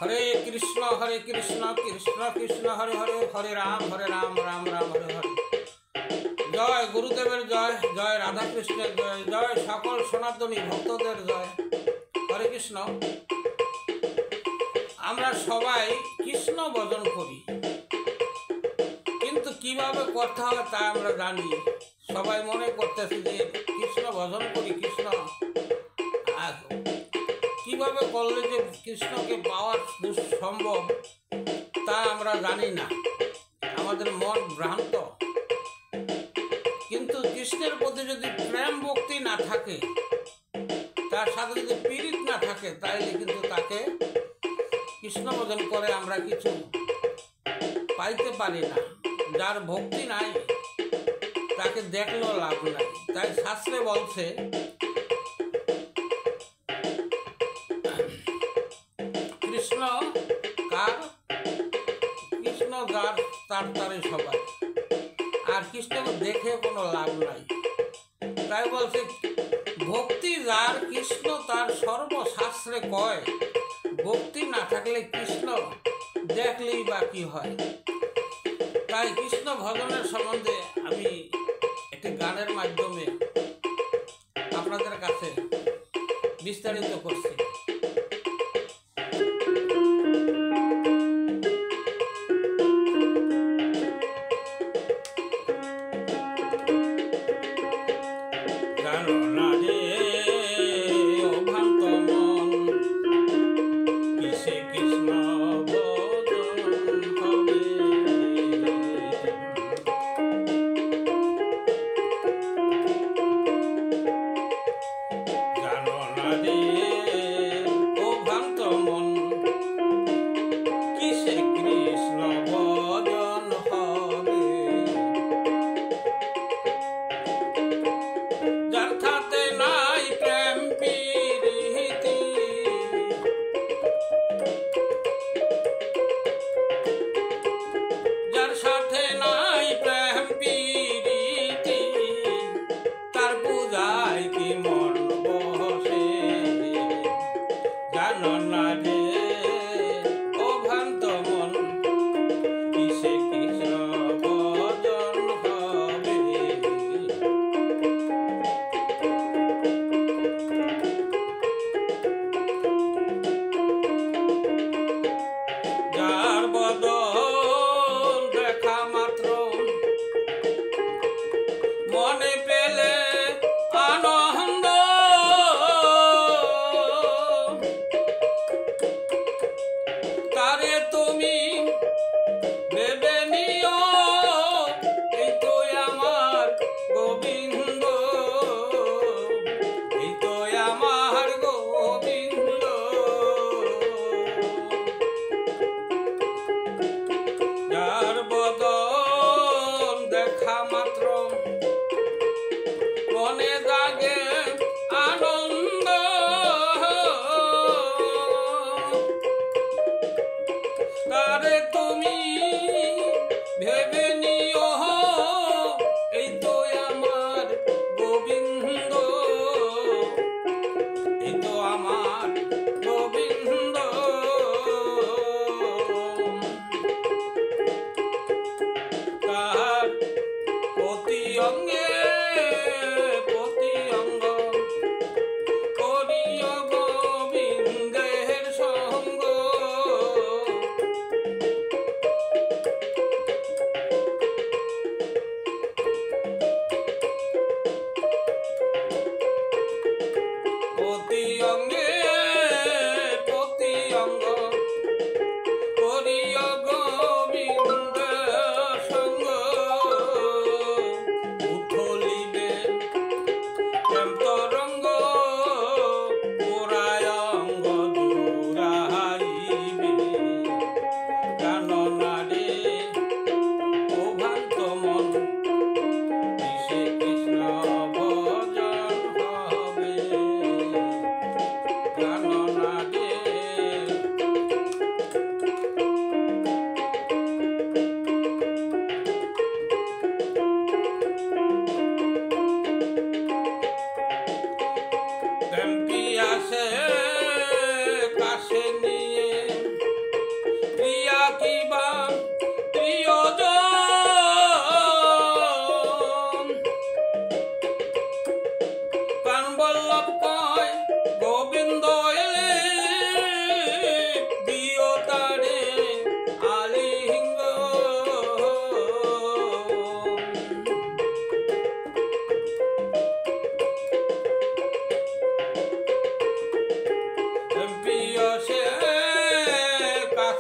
हरे कृष्ण कृष्ण कृष्ण हरे हरे, हरे राम राम राम हरे हरे। जय गुरुदेवर जय, जय राधा कृष्णेर जय, जय सकल सनातनी भक्तদের जय। हरे कृष्ण। আমরা সবাই কৃষ্ণ ভজন করি, কিন্তু কিভাবে করতে হয় তা আমরা জানি। সবাই মনে করতেছে যে কৃষ্ণ ভজন করি, কৃষ্ণ কিভাবে করলে যে কৃষ্ণকে পাওয়া সম্ভব তা আমরা জানি না। আমাদের মন ভ্রান্ত। কিন্তু কৃষ্ণের প্রতি যদি প্রেম ভক্তি না থাকে, তার সাথে যদি পীড়িত না থাকে, তাইলে কিন্তু তাকে কৃষ্ণ ভজন করে আমরা কিছু পাইতে পারি না। যার ভক্তি নাই তাকে দেখলেও লাভ নাই। তাই শাস্ত্রে বলছে কৃষ্ণ কার, কৃষ্ণ যার তার তারে সবাই। আর কৃষ্ণকে দেখে কোনো লাভ নাই। তাই বলছে ভক্তি যার কৃষ্ণ তার সর্বশাস্ত্রে কয়। ভক্তি না থাকলে কৃষ্ণ দেখলেই বা কি হয়। তাই কৃষ্ণ ভজনের সম্বন্ধে আমি একটি গানের মাধ্যমে আপনাদের কাছে বিস্তারিত করছি।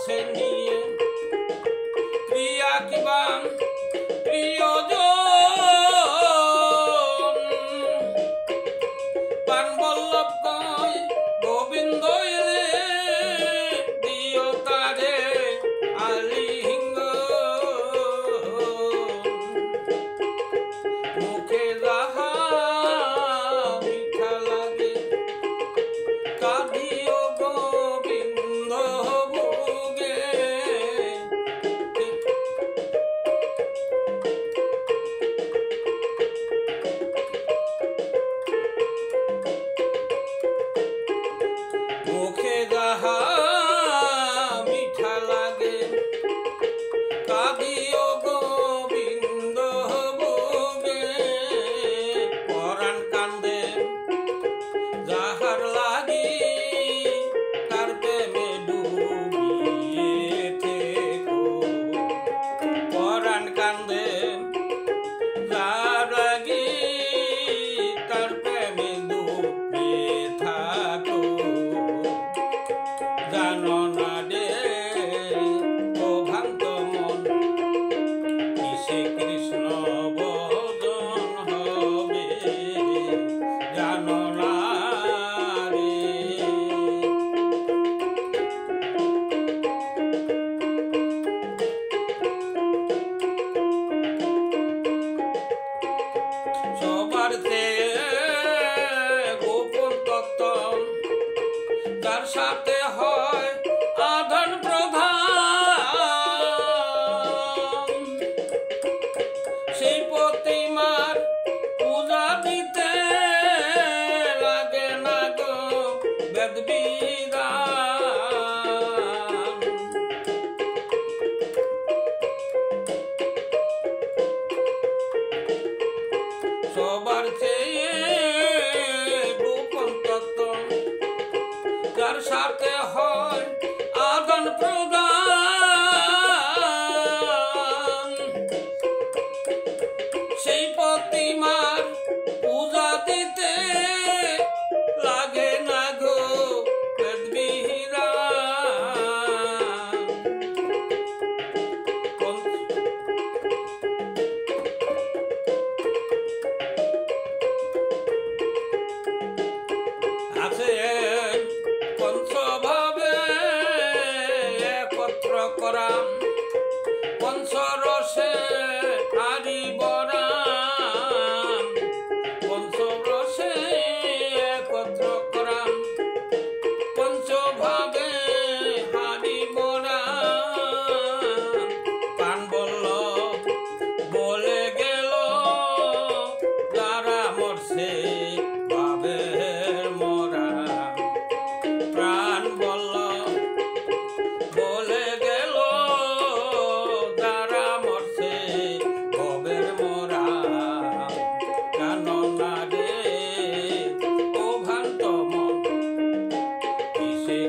কাছে নিয়ে প্রিয়া কিবা প্রিয়জন প্রাণ বল্লভ কয় গোবিন্দ এলে দিও তারে আলিঙ্গ মুখে যাহা মিঠা লাগে কাঁদিও গোবিন্দ ভোগে মুখে যাহা মিঠা লাগে কাঁদিও গোবিন্দ ভোগে পরাণ কান্দে যাহার লাগি তার প্রেমে ডুবিয়ে থেকো পরাণ কান্দে যার লাগি তার প্রেমে ডুবিয়ে থাকো জানো না রে ও ভ্রান্ত মন কিসে কৃষ্ণ ভজন হবে জানো না রে সবার চেয়ে গোপন তত্ত্ব যার সাথে হয় আদান প্রদান সেই প্রতিমার পূজা দিতে লাগে না গো বেদ বিধান সবার চেয়ে গোপন তত্ত্ব যার সাথে হয় আদান প্রদান সেই প্রতিমার পূজা দিতে লাগে না গো বেদ বিধান আছে পঞ্চভাবে একত্র করা পঞ্চরসে হারি বরা পঞ্চরসে একত্র করা পঞ্চভাবে হারি বরা প্রাণ বল্লভ বলে গেল যারা মরছে ভাবের মরা প্রাণ বল্লভ বলে গেল যারা মরছে ভবের মরা জানো না রে ও ভ্রান্ত মন কিসে